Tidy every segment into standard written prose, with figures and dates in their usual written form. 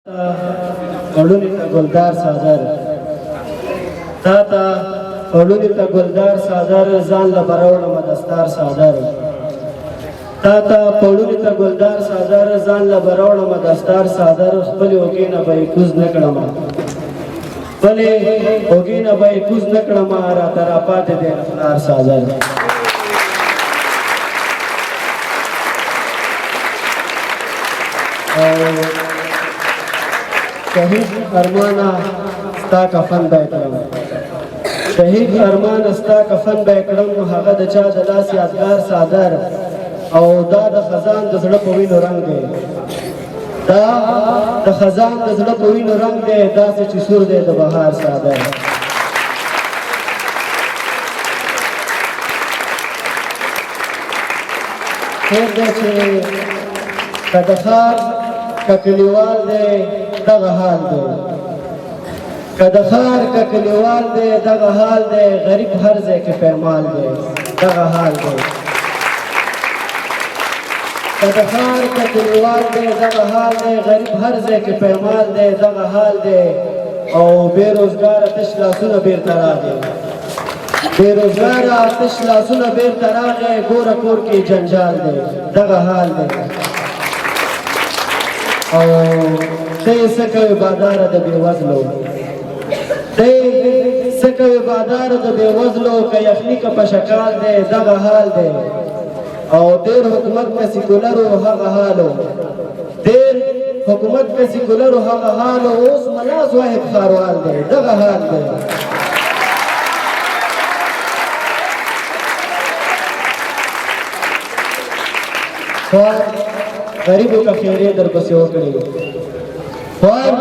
پړوني ته ګلدار سازر تا ته پړوني ته ګلدار سازر ځان له براوړم دستار سازر تا ته پړوني ته ګلدار سازر ځان له براوړم دستار سازر خپل اوګې نه به کوز نه کړم خپل اوګې نه به کوز نه کړم را تر پاتې دې افلار سازر شهید ارمان ستا کفن به کړم شهید ارمان ستا کفن به کړم هغه د چا د لاس یادګار سادر او دا د خزان د زړه په وینو رنګ دی دا د خزان د زړه په وینو رنګ دی داسې چې سور دی د بهار سادر خیر دی چې که د ښار که کلیوال دی دغه حال دی که د ښار که کلیوال دی دغه حال دی غریب هر ځای کې پیمال دی دغه حال دی که د ښار که کلیوال دی دغه حال دی غریب هر ځای کې پیمال دی دغه حال دی او بېروزګاره تش لاسونه بېرته راغی بېروزګاره تش لاسونه بېرته راغی ګوره کور کې جنجال دی دغه حال دی او ته یې څه کوې باداره د بېوزلو ته یې څه کوې باداره د بېوزلو که یخني که په شکال دی دغه حال دی او ډېر حکومت که سیکولرو هغه حالو ډېر حکومت که سیکولرو هغه حالو اوس ملا صاحب ښاروال دی دغه حال دی خوار غریبو که خیرې در پسې وکړي خوار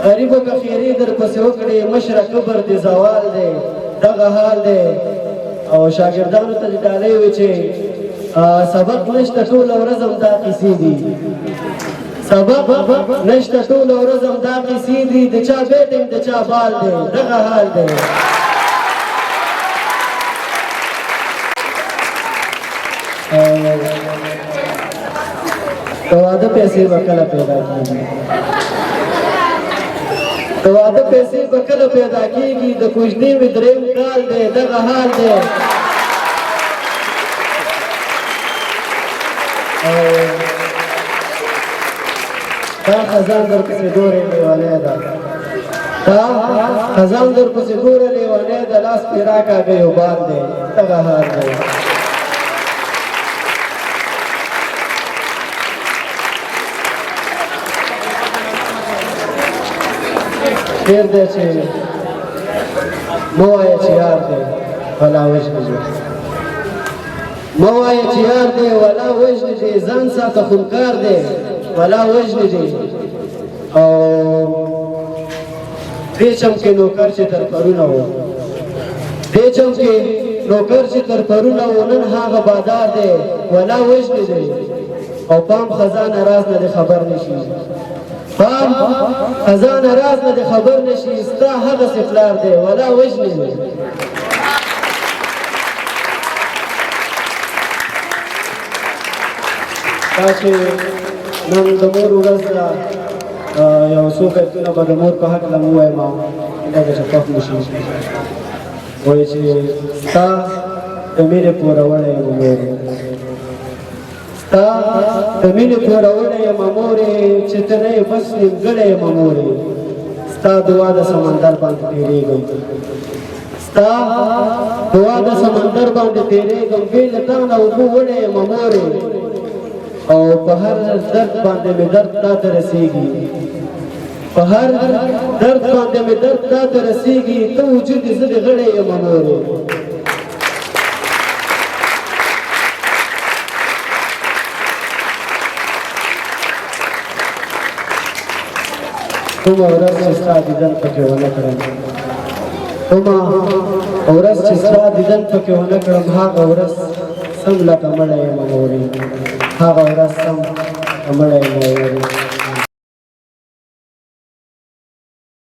غریبو که خیرې در پسې وکړي مشره قبر دې زوال دی دغه حال دی او شاګردانو ته دې ډالۍ وي چې سبق نشته ټوله ورځ هم دا قیسې دي سبق نشته ټوله ورځ هم دا قیسې دي د چا بیت یم د چا بال دی دغه حال دی د واده پیسې به کله پیدا کېږي د واده پیسې به کله پیدا کېږي د کوژدې مې درېیم کال دی دغه حال دی دا خزان در پسې ګورې لیونی ده دا خزان در پسې ګوره لیونی ده لاس پې راکاږه یو بال دی دغه حال دی خیر دی چې مه وایه چې یار دی ولا وژنې دی مه وایه چې یار دی ولا وژنې دی ځان ساته خونکار دی ولا وژنې دی او دې چم کې نوکر چې تر پرونه و دې چم کې نوکر چې تر پرونه و نن هغه بادار دی ولا وژنې دی او پام خزانه راز نه دی خبر نشي پام خزانه راز نه دی خبر نشي ستا هغه سفلار دی ولا وژنې دی دا چې نن د مور ورځ ده یو څو بیتونه به د مور په هکله م ووایم دغه چې خوښ نه شي وایي چې ستا د مینې پوروړی یم مورې ستا د مینې پوروړی یم مورې چې ته نه یې بس نیمګړی یم مورې ستا دعا د سمندر باندې تېرېږم ستا دعا د سمندر باندې تېرېږم بې له تا نه اوبه وړی یم مورې او په هر درد باندې مې درد تا ته رسېږي په هر درد باندې مې درد تا ته رسېږي ته وجود یې زه د غړی یم مورې کومه ورځ چې ستا دیدن پکې ونه کړم کومه ورځ چې ستا دیدن پکې ونه کړم هغه ورځ سم لکه مړی یم مورې هغه ورځ سم مړی یم مورې